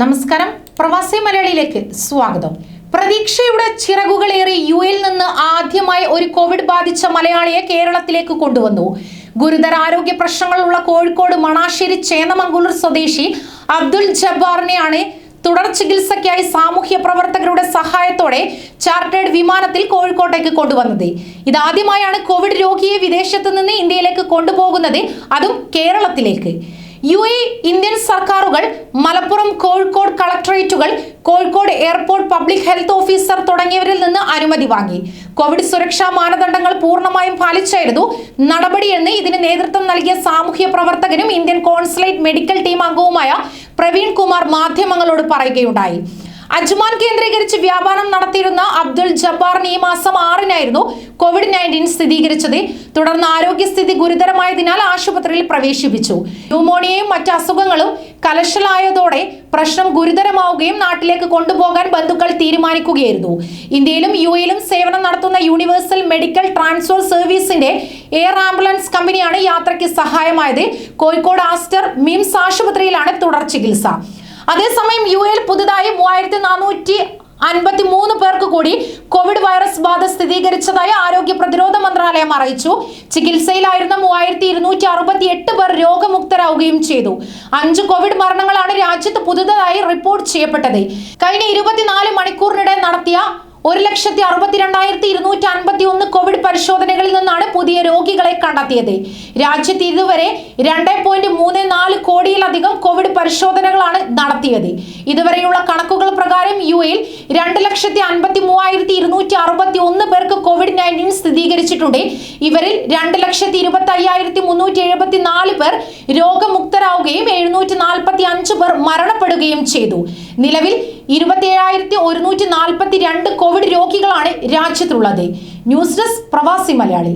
നമസ്കാരം, പ്രവാസി മലയാളിയിലേക്ക് സ്വാഗതം. പ്രതീക്ഷയുടെ ചിറകുകളേറി യുഎയിൽ നിന്ന് ആദ്യമായി ഒരു കോവിഡ് ബാധിച്ച മലയാളിയെ കേരളത്തിലേക്ക് കൊണ്ടുവന്നു. ഗുരുതര ആരോഗ്യ പ്രശ്നങ്ങളുള്ള കോഴിക്കോട് മണാശ്ശേരി ചേന്നമംഗലൂർ സ്വദേശി അബ്ദുൽ ജബ്ബാറിനെയാണ് തുടർ ചികിത്സയ്ക്കായി സാമൂഹ്യ പ്രവർത്തകരുടെ സഹായത്തോടെ ചാർട്ടേഡ് വിമാനത്തിൽ കോഴിക്കോട്ടേക്ക് കൊണ്ടുവന്നത്. ഇതാദ്യമായാണ് കോവിഡ് രോഗിയെ വിദേശത്ത് നിന്ന് ഇന്ത്യയിലേക്ക് കൊണ്ടുപോകുന്നത്, അതും കേരളത്തിലേക്ക്. യുഎഇ, ഇന്ത്യൻ സർക്കാരുകൾ, മലപ്പുറം, കോഴിക്കോട് കളക്ടറേറ്റുകൾ, Kozhikode airport public health officer തുടങ്ങിയവരിൽ നിന്ന് അനുമതി വാങ്ങി. കോവിഡ് സുരക്ഷാ മാനദണ്ഡങ്ങൾ പൂർണ്ണമായും പാലിച്ചായിരുന്നു നടപടിയെന്ന് ഇതിന് നേതൃത്വം നൽകിയ സാമൂഹ്യ പ്രവർത്തകനും ഇന്ത്യൻ കോൺസുലേറ്റ് മെഡിക്കൽ ടീം അംഗവുമായ പ്രവീൺ കുമാർ മാധ്യമങ്ങളോട് പറയുകയുണ്ടായി. അജ്മാൻ കേന്ദ്രീകരിച്ച് വ്യാപാരം നടത്തിയിരുന്ന അബ്ദുൽ ജബ്ബാറിന് ഈ മാസം 6-നായിരുന്നു COVID-19 സ്ഥിരീകരിച്ചത്. തുടർന്ന് ആരോഗ്യസ്ഥിതി ഗുരുതരമായതിനാൽ ആശുപത്രിയിൽ പ്രവേശിപ്പിച്ചു. ന്യൂമോണിയയും മറ്റ് അസുഖങ്ങളും കലശലായതോടെ പ്രശ്നം ഗുരുതരമാവുകയും നാട്ടിലേക്ക് കൊണ്ടുപോകാൻ ബന്ധുക്കൾ തീരുമാനിക്കുകയായിരുന്നു. ഇന്ത്യയിലും യുഎയിലും സേവനം നടത്തുന്ന യൂണിവേഴ്സൽ മെഡിക്കൽ ട്രാൻസ്പോർട്ട് സർവീസിന്റെ എയർ ആംബുലൻസ് കമ്പനിയാണ് യാത്രയ്ക്ക് സഹായമായത്. കോഴിക്കോട് ആസ്റ്റർ മിംസ് ആശുപത്രിയിലാണ് തുടർ ചികിത്സ. അതേസമയം യുഎയിൽ പുതുതായി 3453 പേർക്ക് കൂടി കോവിഡ് വൈറസ് ബാധ സ്ഥിരീകരിച്ചതായി ആരോഗ്യ പ്രതിരോധ മന്ത്രാലയം അറിയിച്ചു. ചികിത്സയിലായിരുന്ന 3268 പേർ രോഗമുക്തരാവുകയും ചെയ്തു. 5 കോവിഡ് മരണങ്ങളാണ് രാജ്യത്ത് പുതുതായി റിപ്പോർട്ട് ചെയ്യപ്പെട്ടത്. കഴിഞ്ഞ 24 മണിക്കൂറിനിടെ നടത്തിയ 1,62,251 കോവിഡ് പരിശോധനകളിൽ നിന്നാണ് പുതിയ രോഗികളെ കണ്ടെത്തിയത്. രാജ്യത്ത് ഇതുവരെ 2.34 കോടിയിലധികം കോവിഡ് പരിശോധനകളാണ് നടത്തിയത്. ഇതുവരെയുള്ള കണക്കുകൾ പ്രകാരം യുഎയിൽ 2,53,261 പേർക്ക് COVID-19 സ്ഥിരീകരിച്ചിട്ടുണ്ട്. ഇവരിൽ 2,25,374 പേർ രോഗമുക്തരാവുകയും 745 പേർ മരണപ്പെടുകയും ചെയ്തു. നിലവിൽ 27,142 കോവിഡ് രോഗികളാണ് രാജ്യത്തുള്ളത്. ന്യൂസ് ഡെസ്ക് പ്രവാസി മലയാളി.